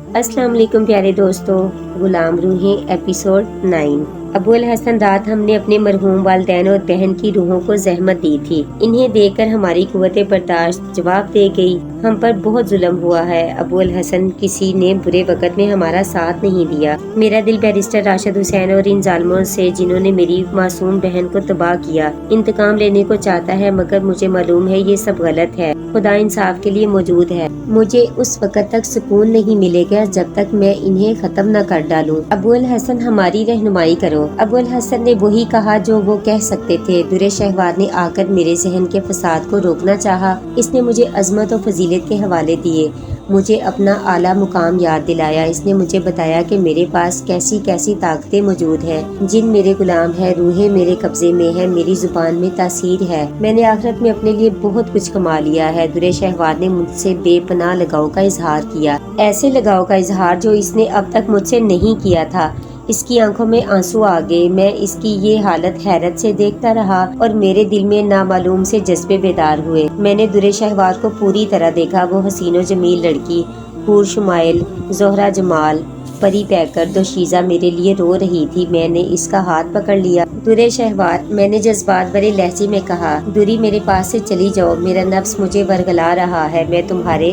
السلام علیکم پیارے دوستو، غلام روحیں ایپیسوڈ 9۔ ابو الحسن، رات ہم نے اپنے مرحوم والدین اور بہن کی روحوں کو زحمت دی تھی۔ انہیں دیکھ کر ہماری قوت برداشت جواب دے گئی۔ ہم پر بہت ظلم ہوا ہے ابو الحسن، کسی نے برے وقت میں ہمارا ساتھ نہیں دیا۔ میرا دل بیرسٹر راشد حسین اور ان ظالموں سے، جنہوں نے میری معصوم بہن کو تباہ کیا، انتقام لینے کو چاہتا ہے، مگر مجھے معلوم ہے یہ سب غلط ہے۔ خدا انصاف کے لیے موجود ہے۔ مجھے اس وقت تک سکون نہیں ملے گا جب تک میں انہیں ختم نہ کر ڈالوں۔ ابو الحسن، ہماری رہنمائی کرو۔ ابو الحسن نے وہی کہا جو وہ کہہ سکتے تھے۔ درِ شہوار نے آ کر میرے ذہن کے فساد کو روکنا چاہا۔ اس نے مجھے عظمت و فضیلت کے حوالے دیے، مجھے اپنا اعلیٰ مقام یاد دلایا۔ اس نے مجھے بتایا کہ میرے پاس کیسی کیسی طاقتیں موجود ہیں۔ جن میرے غلام ہے، روحیں میرے قبضے میں ہے، میری زبان میں تاثیر ہے۔ میں نے آخرت میں اپنے لیے بہت کچھ کما لیا ہے۔ درِ شہوار نے مجھ سے بے پناہ لگاؤ کا اظہار کیا، ایسے لگاؤ کا اظہار جو اس نے اب تک مجھ سے نہیں کیا تھا۔ اس کی آنکھوں میں آنسو آ گئے۔ میں اس کی یہ حالت حیرت سے دیکھتا رہا اور میرے دل میں نامعلوم سے جذبے بیدار ہوئے۔ میں نے درِ شہوار کو پوری طرح دیکھا۔ وہ حسین و جمیل لڑکی، حور شمائل، زہرہ جمال، پری پیکر دوشیزہ میرے لیے رو رہی تھی۔ میں نے اس کا ہاتھ پکڑ لیا۔ درِ شہوار، میں نے جذبات بھرے لہجے میں کہا، دوری میرے پاس سے چلی جاؤ، میرا نفس مجھے ورگلا رہا ہے، میں تمہارے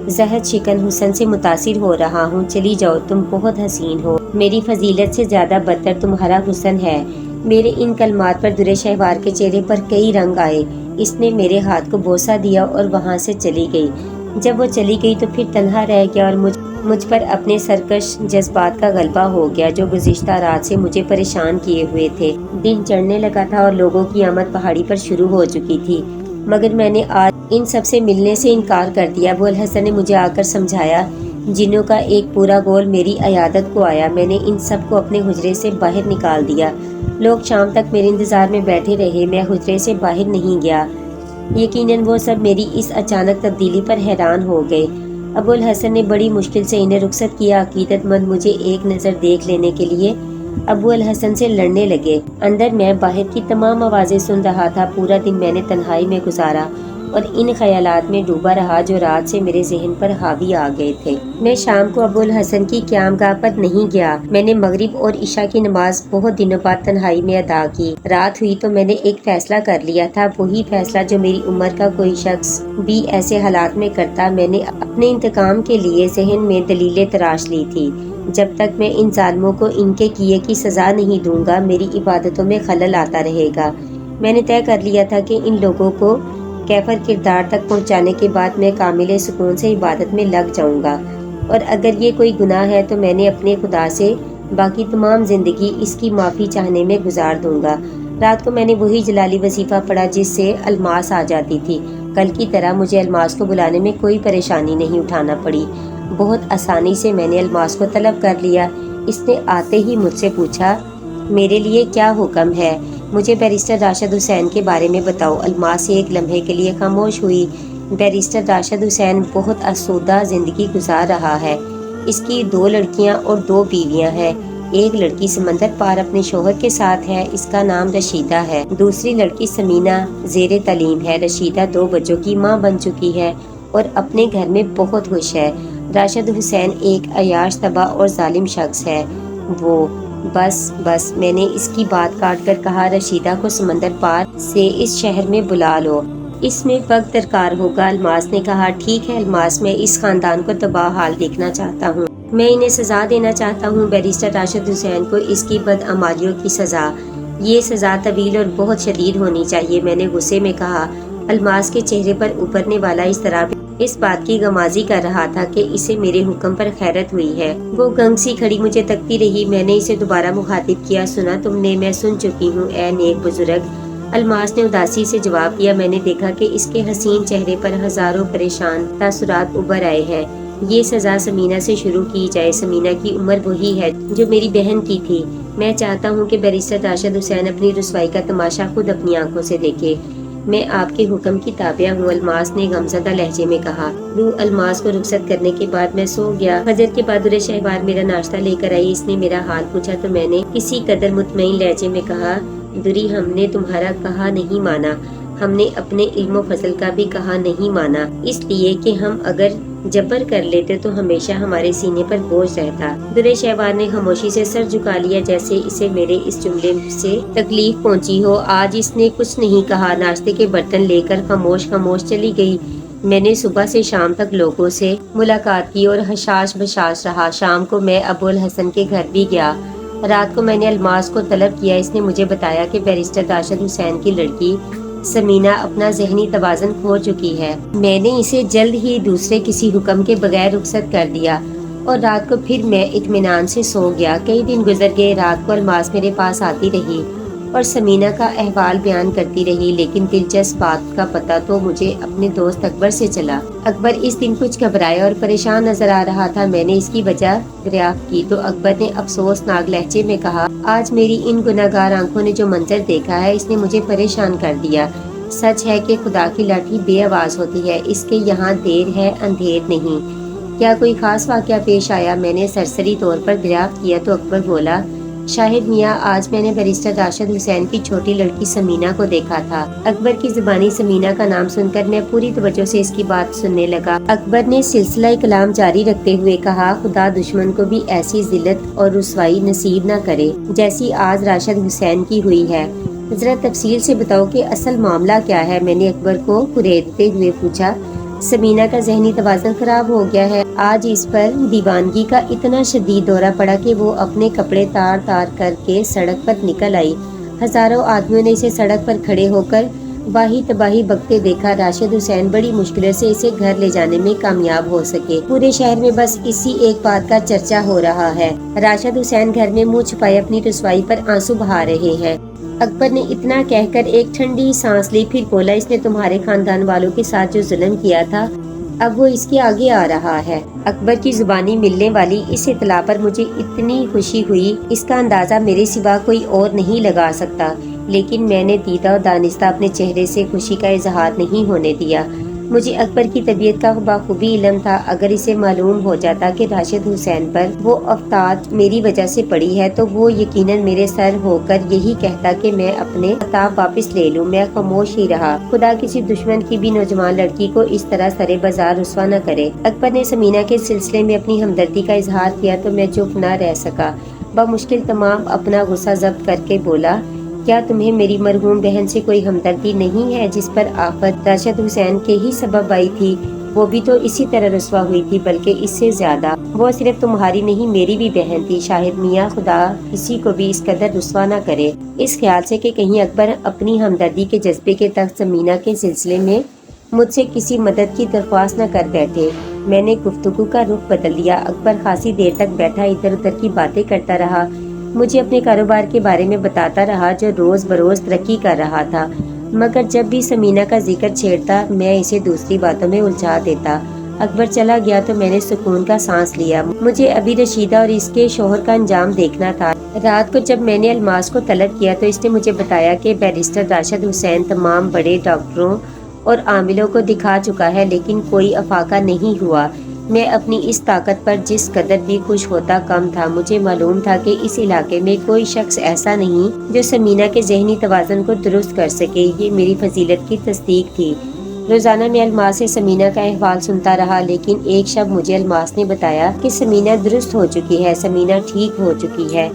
زہد شکن حسن سے متاثر ہو رہا ہوں، چلی جاؤ، تم بہت حسین ہو، میری فضیلت سے زیادہ بدتر تمہارا حسن ہے۔ میرے ان کلمات پر درِ شہوار کے چہرے پر کئی رنگ آئے۔ اس نے میرے ہاتھ کو بوسہ دیا اور وہاں سے چلی گئی۔ جب وہ چلی گئی تو پھر تنہا رہ گیا اور مجھ پر اپنے سرکش جذبات کا غلبہ ہو گیا جو گزشتہ رات سے مجھے پریشان کیے ہوئے تھے۔ دن چڑھنے لگا تھا اور لوگوں کی آمد پہاڑی پر شروع ہو چکی تھی، مگر میں نے آج ان سب سے ملنے سے انکار کر دیا۔ ابو الحسن نے مجھے آ کر سمجھایا، جنوں کا ایک پورا گول میری عیادت کو آیا۔ میں نے ان سب کو اپنے حجرے سے باہر نکال دیا۔ لوگ شام تک میرے انتظار میں بیٹھے رہے، میں حجرے سے باہر نہیں گیا۔ یقیناً وہ سب میری اس اچانک تبدیلی پر حیران ہو گئے۔ ابو الحسن نے بڑی مشکل سے انہیں رخصت کیا۔ عقیدت مند مجھے ایک نظر دیکھ لینے کے لیے ابو الحسن سے لڑنے لگے۔ اندر میں باہر کی تمام آوازیں سن رہا تھا۔ پورا دن میں نے تنہائی میں گزارا اور ان خیالات میں ڈوبا رہا جو رات سے میرے ذہن پر حاوی آ گئے تھے۔ میں شام کو ابو الحسن کی قیام گاہ پر نہیں گیا۔ میں نے مغرب اور عشاء کی نماز بہت دنوں بعد تنہائی میں ادا کی۔ رات ہوئی تو میں نے ایک فیصلہ کر لیا تھا، وہی فیصلہ جو میری عمر کا کوئی شخص بھی ایسے حالات میں کرتا۔ میں نے اپنے انتقام کے لیے ذہن میں دلیلیں تراش لی تھی۔ جب تک میں ان ظالموں کو ان کے کیے کی سزا نہیں دوں گا، میری عبادتوں میں خلل آتا رہے گا۔ میں نے طے کر لیا تھا کہ ان لوگوں کو کیفر کردار تک پہنچانے کے بعد میں کامل سکون سے عبادت میں لگ جاؤں گا، اور اگر یہ کوئی گناہ ہے تو میں نے اپنے خدا سے باقی تمام زندگی اس کی معافی چاہنے میں گزار دوں گا۔ رات کو میں نے وہی جلالی وظیفہ پڑھا جس سے الماس آ جاتی تھی۔ کل کی طرح مجھے الماس کو بلانے میں کوئی پریشانی نہیں اٹھانا پڑی۔ بہت آسانی سے میں نے الماس کو طلب کر لیا۔ اس نے آتے ہی مجھ سے پوچھا، میرے لیے کیا حکم ہے؟ مجھے بیرسٹر راشد حسین کے بارے میں بتاؤ۔ الماس ایک لمحے کے لیے خاموش ہوئی۔ بیرسٹر راشد حسین بہت آسودہ زندگی گزار رہا ہے۔ اس کی 2 لڑکیاں اور 2 بیویاں ہیں۔ ایک لڑکی سمندر پار اپنے شوہر کے ساتھ ہے، اس کا نام رشیدہ ہے۔ دوسری لڑکی سمینہ زیر تعلیم ہے۔ رشیدہ 2 بچوں کی ماں بن چکی ہے اور اپنے گھر میں بہت خوش ہے۔ راشد حسین ایک عیاش طبع اور ظالم شخص ہے۔ وہ بس میں نے اس کی بات کاٹ کر کہا، رشیدہ کو سمندر پار سے اس شہر میں بلا لو، اس میں وقت درکار ہوگا۔ الماس نے کہا، ٹھیک ہے الماس، میں اس خاندان کو تباہ حال دیکھنا چاہتا ہوں، میں انہیں سزا دینا چاہتا ہوں، بیرسٹر راشد حسین کو اس کی بدعمالیوں کی سزا، یہ سزا طویل اور بہت شدید ہونی چاہیے۔ میں نے غصے میں کہا۔ الماس کے چہرے پر ابھرنے والا اضطراب اس بات کی غمازی کر رہا تھا کہ اسے میرے حکم پر خیرت ہوئی ہے۔ وہ گنگ سی کھڑی مجھے تکتی رہی۔ میں نے اسے دوبارہ مخاطب کیا، سنا تم نے؟ میں سن چکی ہوں اے نیک بزرگ، الماس نے اداسی سے جواب دیا۔ میں نے دیکھا کہ اس کے حسین چہرے پر ہزاروں پریشان تاثرات ابھر آئے ہیں۔ یہ سزا سمینہ سے شروع کی جائے۔ سمینہ کی عمر وہی ہے جو میری بہن کی تھی۔ میں چاہتا ہوں کہ بیرسٹر راشد حسین اپنی رسوائی کا تماشا خود اپنی آنکھوں سے دیکھے۔ میں آپ کے حکم کی تابع ہوں، الماس نے غمزدہ لہجے میں کہا۔ روح الماس کو رخصت کرنے کے بعد میں سو گیا۔ فجر کے بعد درِ شہوار میرا ناشتہ لے کر آئی۔ اس نے میرا حال پوچھا تو میں نے کسی قدر مطمئن لہجے میں کہا، دری ہم نے تمہارا کہا نہیں مانا، ہم نے اپنے علم و فضل کا بھی کہا نہیں مانا، اس لیے کہ ہم اگر جبر کر لیتے تو ہمیشہ ہمارے سینے پر بوجھ رہتا۔ درے شہوار نے خاموشی سے سر جھکا لیا، جیسے اسے میرے اس جملے سے تکلیف پہنچی ہو۔ آج اس نے کچھ نہیں کہا، ناشتے کے برتن لے کر خاموش خاموش چلی گئی۔ میں نے صبح سے شام تک لوگوں سے ملاقات کی اور حشاش بشاش رہا۔ شام کو میں ابوالحسن کے گھر بھی گیا۔ رات کو میں نے الماس کو طلب کیا۔ اس نے مجھے بتایا کہ بیرسٹر راشد حسین کی لڑکی سمینہ اپنا ذہنی توازن کھو چکی ہے۔ میں نے اسے جلد ہی دوسرے کسی حکم کے بغیر رخصت کر دیا اور رات کو پھر میں اطمینان سے سو گیا۔ کئی دن گزر گئے۔ رات کو الماس میرے پاس آتی رہی اور سمینہ کا احوال بیان کرتی رہی، لیکن دلچسپ بات کا پتہ تو مجھے اپنے دوست اکبر سے چلا۔ اکبر اس دن کچھ گھبرایا اور پریشان نظر آ رہا تھا۔ میں نے اس کی وجہ دریافت کی تو اکبر نے افسوسناک لہجے میں کہا، آج میری ان گناہگار آنکھوں نے جو منظر دیکھا ہے اس نے مجھے پریشان کر دیا۔ سچ ہے کہ خدا کی لاٹھی بے آواز ہوتی ہے، اس کے یہاں دیر ہے اندھیر نہیں۔ کیا کوئی خاص واقعہ پیش آیا؟ میں نے سرسری طور پر دریافت کیا تو اکبر بولا، شاہد میاں، آج میں نے بیرسٹر راشد حسین کی چھوٹی لڑکی سمینہ کو دیکھا تھا۔ اکبر کی زبانی سمینہ کا نام سن کر میں پوری توجہ سے اس کی بات سننے لگا۔ اکبر نے سلسلہ کلام جاری رکھتے ہوئے کہا، خدا دشمن کو بھی ایسی ذلت اور رسوائی نصیب نہ کرے جیسی آج راشد حسین کی ہوئی ہے۔ ذرا تفصیل سے بتاؤ کہ اصل معاملہ کیا ہے؟ میں نے اکبر کو کریدتے ہوئے پوچھا۔ سمینہ کا ذہنی توازن خراب ہو گیا ہے۔ آج اس پر دیوانگی کا اتنا شدید دورہ پڑا کہ وہ اپنے کپڑے تار تار کر کے سڑک پر نکل آئی۔ ہزاروں آدمیوں نے اسے سڑک پر کھڑے ہو کر واہی تباہی بکتے دیکھا۔ راشد حسین بڑی مشکل سے اسے گھر لے جانے میں کامیاب ہو سکے۔ پورے شہر میں بس اسی ایک بات کا چرچا ہو رہا ہے، راشد حسین گھر میں منہ چھپائے اپنی رسوائی پر آنسو بہا رہے ہیں۔ اکبر نے اتنا کہہ کر ایک ٹھنڈی سانس لی، پھر بولا، اس نے تمہارے خاندان والوں کے ساتھ جو ظلم کیا تھا اب وہ اس کے آگے آ رہا ہے۔ اکبر کی زبانی ملنے والی اس اطلاع پر مجھے اتنی خوشی ہوئی، اس کا اندازہ میرے سوا کوئی اور نہیں لگا سکتا، لیکن میں نے دیدہ و دانستہ اپنے چہرے سے خوشی کا اظہار نہیں ہونے دیا۔ مجھے اکبر کی طبیعت کا بخوبی علم تھا۔ اگر اسے معلوم ہو جاتا کہ راشد حسین پر وہ افتاد میری وجہ سے پڑی ہے تو وہ یقیناً میرے سر ہو کر یہی کہتا کہ میں اپنے خطاب واپس لے لوں۔ میں خاموش ہی رہا۔ خدا کسی دشمن کی بھی نوجوان لڑکی کو اس طرح سرے بازار رسوا نہ کرے۔ اکبر نے سمینہ کے سلسلے میں اپنی ہمدردی کا اظہار کیا تو میں چپ نہ رہ سکا۔ بمشکل تمام اپنا غصہ ضبط کر کے بولا، کیا تمہیں میری مرحوم بہن سے کوئی ہمدردی نہیں ہے جس پر آفت راشد حسین کے ہی سبب آئی تھی؟ وہ بھی تو اسی طرح رسوا ہوئی تھی، بلکہ اس سے زیادہ۔ وہ صرف تمہاری نہیں میری بھی بہن تھی۔ شاہد میاں، خدا کسی کو بھی اس قدر رسوا نہ کرے۔ اس خیال سے کہ کہیں اکبر اپنی ہمدردی کے جذبے کے تحت سمینہ کے سلسلے میں مجھ سے کسی مدد کی درخواست نہ کر بیٹھے، میں نے گفتگو کا رخ بدل دیا۔ اکبر خاصی دیر تک بیٹھا ادھر ادھر کی باتیں کرتا رہا، مجھے اپنے کاروبار کے بارے میں بتاتا رہا جو روز بروز ترقی کر رہا تھا، مگر جب بھی سمینہ کا ذکر چھیڑتا میں اسے دوسری باتوں میں الجھا دیتا۔ اکبر چلا گیا تو میں نے سکون کا سانس لیا۔ مجھے ابھی رشیدہ اور اس کے شوہر کا انجام دیکھنا تھا۔ رات کو جب میں نے الماس کو طلب کیا تو اس نے مجھے بتایا کہ بیرسٹر راشد حسین تمام بڑے ڈاکٹروں اور عاملوں کو دکھا چکا ہے، لیکن کوئی افاقہ نہیں ہوا۔ میں اپنی اس طاقت پر جس قدر بھی خوش ہوتا کم تھا۔ مجھے معلوم تھا کہ اس علاقے میں کوئی شخص ایسا نہیں جو سمینہ کے ذہنی توازن کو درست کر سکے۔ یہ میری فضیلت کی تصدیق تھی۔ روزانہ میں الماس سے سمینہ کا احوال سنتا رہا، لیکن ایک شب مجھے الماس نے بتایا کہ سمینہ درست ہو چکی ہے، سمینہ ٹھیک ہو چکی ہے۔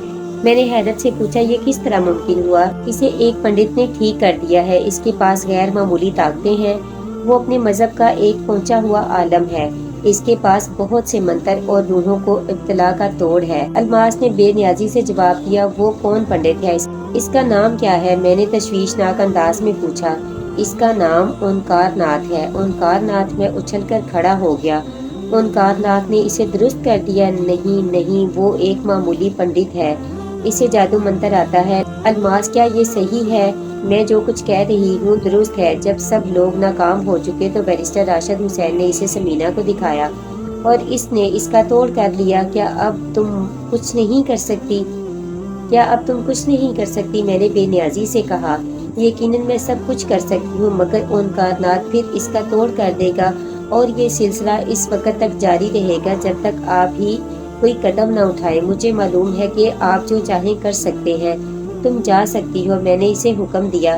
میں نے حیرت سے پوچھا، یہ کس طرح ممکن ہوا؟ اسے ایک پنڈت نے ٹھیک کر دیا ہے، اس کے پاس غیر معمولی طاقتیں ہیں، وہ اپنے مذہب کا ایک پہنچا ہوا عالم ہے، اس کے پاس بہت سے منتر اور روحوں کو ابتلا کا توڑ ہے۔ الماس نے بے نیازی سے جواب دیا، وہ کون پنڈت ہے؟ اس کا نام کیا ہے؟ میں نے تشویشناک انداز میں پوچھا۔ اس کا نام اونکار ناتھ ہے۔ اونکار ناتھ؟ میں اچھل کر کھڑا ہو گیا۔ اونکار ناتھ نے اسے درست کر دیا؟ نہیں، وہ ایک معمولی پنڈت ہے، اسے جادو منتر آتا ہے۔ الماس، کیا یہ صحیح ہے؟ میں جو کچھ کہہ رہی ہوں درست ہے۔ جب سب لوگ ناکام ہو چکے تو بیرسٹر راشد حسین نے اسے سمینہ کو دکھایا اور اس نے اس کا توڑ کر لیا۔ کیا اب تم کچھ نہیں کر سکتی؟ میں نے بے نیازی سے کہا، یقیناً میں سب کچھ کر سکتی ہوں، مگر اونکار ناتھ پھر اس کا توڑ کر دے گا اور یہ سلسلہ اس وقت تک جاری رہے گا جب تک آپ ہی کوئی قدم نہ اٹھائے۔ مجھے معلوم ہے کہ آپ جو چاہیں کر سکتے ہیں، تم جا سکتی ہو۔ میں نے اسے حکم دیا،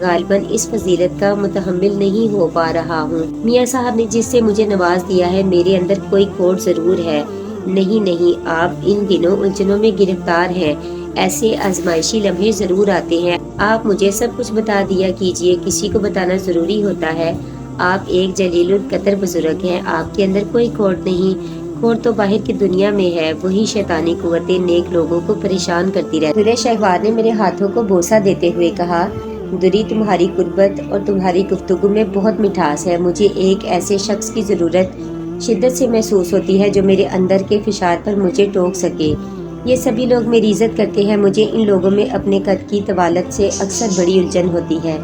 غالباً اس فضیلت کا متحمل نہیں ہو پا رہا ہوں۔ میاں صاحب نے جس سے مجھے نواز دیا ہے، میرے اندر کوئی کھوٹ ضرور ہے۔ نہیں، آپ ان دنوں الجھنوں میں گرفتار ہیں۔ ایسے آزمائشی لمحے ضرور آتے ہیں۔ آپ مجھے سب کچھ بتا دیا کیجئے، کسی کو بتانا ضروری ہوتا ہے۔ آپ ایک جلیل القدر بزرگ ہیں، آپ کے اندر کوئی کھوٹ نہیں۔ کھوٹ تو باہر کی دنیا میں ہے، وہی شیطانی قوتیں نیک لوگوں کو پریشان کرتی رہتی۔ درِ شہوار نے میرے ہاتھوں کو بوسہ دیتے ہوئے کہا، دری، تمہاری قربت اور تمہاری گفتگو میں بہت مٹھاس ہے۔ مجھے ایک ایسے شخص کی ضرورت شدت سے محسوس ہوتی ہے جو میرے اندر کے فشار پر مجھے ٹوک سکے۔ یہ سبھی لوگ میری عزت کرتے ہیں، مجھے ان لوگوں میں اپنے قد کی طوالت سے اکثر بڑی الجھن ہوتی ہے۔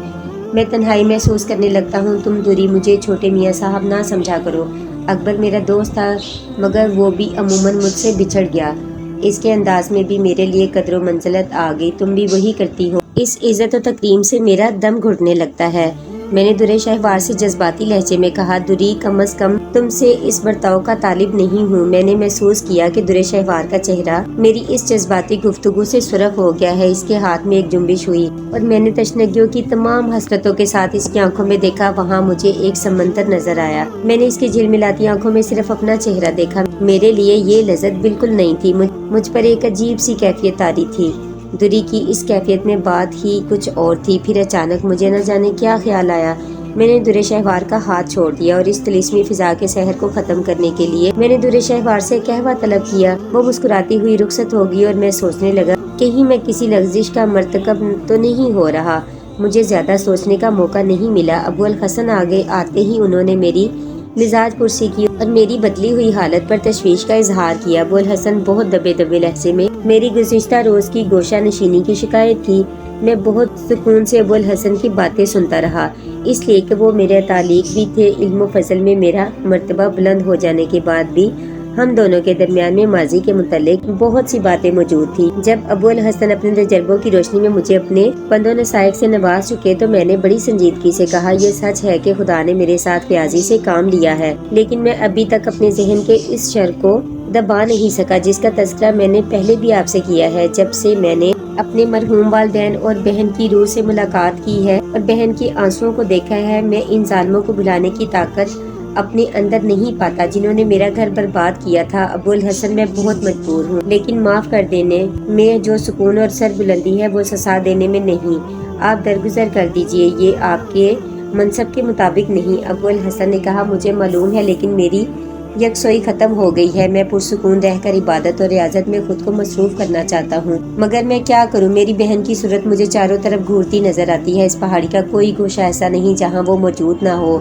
میں تنہائی محسوس کرنے لگتا ہوں۔ تم دری، مجھے چھوٹے میاں صاحب نہ سمجھا کرو۔ اکبر میرا دوست تھا، مگر وہ بھی عموماً مجھ سے بچھڑ گیا۔ اس کے انداز میں بھی میرے لیے قدر و منزلت آ گئی۔ تم بھی وہی کرتی ہو۔ اس عزت و تکریم سے میرا دم گھٹنے لگتا ہے۔ میں نے درِ شہوار سے جذباتی لہجے میں کہا، دری، کم از کم تم سے اس برتاؤ کا طالب نہیں ہوں۔ میں نے محسوس کیا کہ درِ شہوار کا چہرہ میری اس جذباتی گفتگو سے سرخ ہو گیا ہے۔ اس کے ہاتھ میں ایک جنبش ہوئی اور میں نے تشنگیوں کی تمام حسرتوں کے ساتھ اس کی آنکھوں میں دیکھا۔ وہاں مجھے ایک سمندر نظر آیا۔ میں نے اس کی جھلملاتی آنکھوں میں صرف اپنا چہرہ دیکھا۔ میرے لیے یہ لذت بالکل نہیں تھی، مجھ پر ایک عجیب سی کیفیت طاری تھی۔ دری کی اس کیفیت میں بات ہی کچھ اور تھی۔ پھر اچانک مجھے نہ جانے کیا خیال آیا۔ میں نے درِ شہوار کا ہاتھ چھوڑ دیا اور اس طلسمی فضا کے سحر کو ختم کرنے کے لیے میں نے درِ شہوار سے قہوہ طلب کیا۔ وہ مسکراتی ہوئی رخصت ہوگی اور میں سوچنے لگا، کہیں میں کسی لغزش کا مرتکب تو نہیں ہو رہا۔ مجھے زیادہ سوچنے کا موقع نہیں ملا۔ ابو الحسن آگے آتے ہی انہوں نے میری مزاج پرسی کی اور میری بدلی ہوئی حالت پر تشویش کا اظہار کیا۔ ابو الحسن بہت دبے لہجے میں میری گزشتہ روز کی گوشہ نشینی کی شکایت کی۔ میں بہت سکون سے ابو الحسن کی باتیں سنتا رہا، اس لیے کہ وہ میرے تعلق بھی تھے۔ علم و فضل میں میرا مرتبہ بلند ہو جانے کے بعد بھی ہم دونوں کے درمیان میں ماضی کے متعلق بہت سی باتیں موجود تھیں۔ جب ابو الحسن اپنے تجربوں کی روشنی میں مجھے اپنے پند و نصائح سے نواز چکے تو میں نے بڑی سنجیدگی سے کہا، یہ سچ ہے کہ خدا نے میرے ساتھ ریاضی سے کام لیا ہے، لیکن میں ابھی تک اپنے ذہن کے اس شر کو دبا نہیں سکا جس کا تذکرہ میں نے پہلے بھی آپ سے کیا ہے۔ جب سے میں نے اپنے مرحوم والدین اور بہن کی روح سے ملاقات کی ہے اور بہن کی آنسوؤں کو دیکھا ہے، میں ان ظالموں کو بھلانے کی طاقت اپنے اندر نہیں پاتا جنہوں نے میرا گھر برباد کیا تھا۔ ابو الحسن، میں بہت مجبور ہوں، لیکن معاف کر دینے میں جو سکون اور سر بلندی ہے وہ سزا دینے میں نہیں۔ آپ درگزر کر دیجئے، یہ آپ کے منصب کے مطابق نہیں۔ ابو الحسن نے کہا، مجھے معلوم ہے، لیکن میری یکسوئی ختم ہو گئی ہے۔ میں پرسکون رہ کر عبادت اور ریاضت میں خود کو مصروف کرنا چاہتا ہوں، مگر میں کیا کروں؟ میری بہن کی صورت مجھے چاروں طرف گھورتی نظر آتی ہے۔ اس پہاڑی کا کوئی گوشہ ایسا نہیں جہاں وہ موجود نہ ہو۔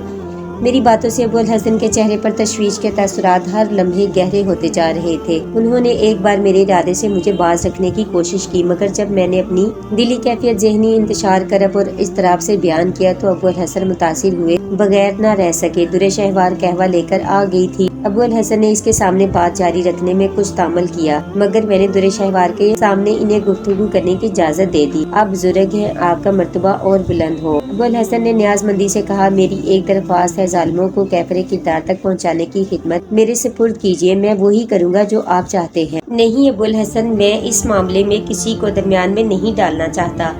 میری باتوں سے ابو الحسن کے چہرے پر تشویش کے تاثرات ہر لمحے گہرے ہوتے جا رہے تھے۔ انہوں نے ایک بار میرے ارادے سے مجھے باز رکھنے کی کوشش کی، مگر جب میں نے اپنی دلی کیفیت ذہنی انتشار کرب اور اضطراب سے بیان کیا تو ابو الحسن متاثر ہوئے بغیر نہ رہ سکے۔ درِ شہوار قہوہ لے کر آ گئی تھی۔ ابو الحسن نے اس کے سامنے بات جاری رکھنے میں کچھ تامل کیا، مگر میں نے درِ شہوار کے سامنے انہیں گفتگو کرنے کی اجازت دے دی۔ آپ بزرگ ہیں، آپ کا مرتبہ اور بلند ہو۔ ابو الحسن نے نیاز مندی سے کہا، میری ایک درخواست ہے، ظالموں کو کیفر کردار تک پہنچانے کی خدمت میرے سپرد کیجیے، میں وہی کروں گا جو آپ چاہتے ہیں۔ نہیں ابو الحسن، میں اس معاملے میں کسی کو درمیان میں نہیں ڈالنا چاہتا،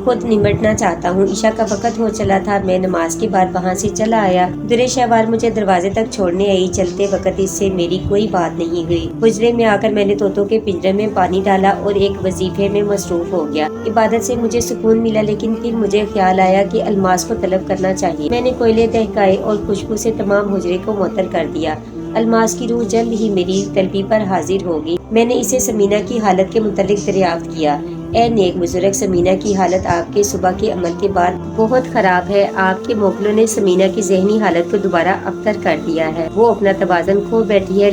خود نمٹنا چاہتا ہوں۔ عشاء کا وقت ہو چلا تھا، میں نماز کے بعد وہاں سے چلا آیا۔ درِ شہوار مجھے دروازے تک چھوڑنے آئی۔ چلتے وقت اس سے میری کوئی بات نہیں ہوئی۔ حجرے میں آ کر میں نے طوطوں کے پنجرے میں پانی ڈالا اور ایک وظیفے میں مصروف ہو گیا۔ عبادت سے مجھے سکون ملا، لیکن پھر مجھے خیال آیا کہ الماس کو طلب کرنا چاہیے۔ میں نے کوئلے دہکائے اور خوشبو سے تمام حجرے کو معطر کر دیا۔ الماس کی روح جلد ہی میری طلبی پر حاضر ہوگی۔ میں نے اسے سمینہ کی حالت کے متعلق دریافت کیا۔ اے نیک بزرگ، سمینہ کی حالت آپ کے صبح کے عمل کے بعد بہت خراب ہے۔ آپ کے موکلوں نے سمینہ کی ذہنی حالت کو دوبارہ ابتر کر دیا ہے۔ وہ اپنا توازن کھو بیٹھی ہے۔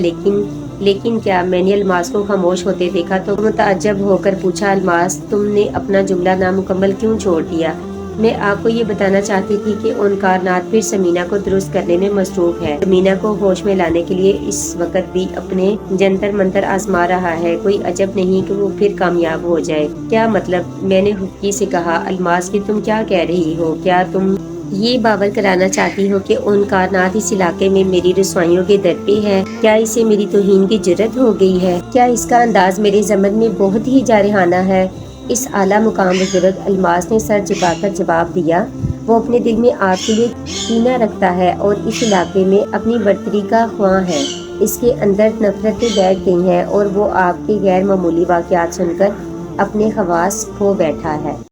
لیکن کیا؟ میں نے الماس کو خاموش ہوتے دیکھا تو متعجب ہو کر پوچھا، الماس، تم نے اپنا جملہ نامکمل کیوں چھوڑ دیا؟ میں آپ کو یہ بتانا چاہتی تھی کہ ان کارنات پھر سمینہ کو درست کرنے میں مصروف ہے۔ سمینہ کو ہوش میں لانے کے لیے اس وقت بھی اپنے جنتر منتر آزما رہا ہے۔ کوئی عجب نہیں کہ وہ پھر کامیاب ہو جائے۔ کیا مطلب؟ میں نے خفگی سے کہا، الماس کی تم کیا کہہ رہی ہو؟ کیا تم یہ باور کرانا چاہتی ہو کہ ان کارنات اس علاقے میں میری رسوائیوں کے در پہ ہے؟ کیا اسے میری توہین کی جرت ہو گئی ہے؟ کیا اس کا انداز میرے ضمن میں بہت ہی جارحانہ ہے؟ اس اعلیٰ مقام بزرگ الماس نے سر جھکا کر جواب دیا، وہ اپنے دل میں آپ کے لیے کینہ رکھتا ہے اور اس علاقے میں اپنی برتری کا خواہاں ہے۔ اس کے اندر نفرتیں بیٹھ گئی ہیں اور وہ آپ کے غیر معمولی واقعات سن کر اپنے حواس کھو بیٹھا ہے۔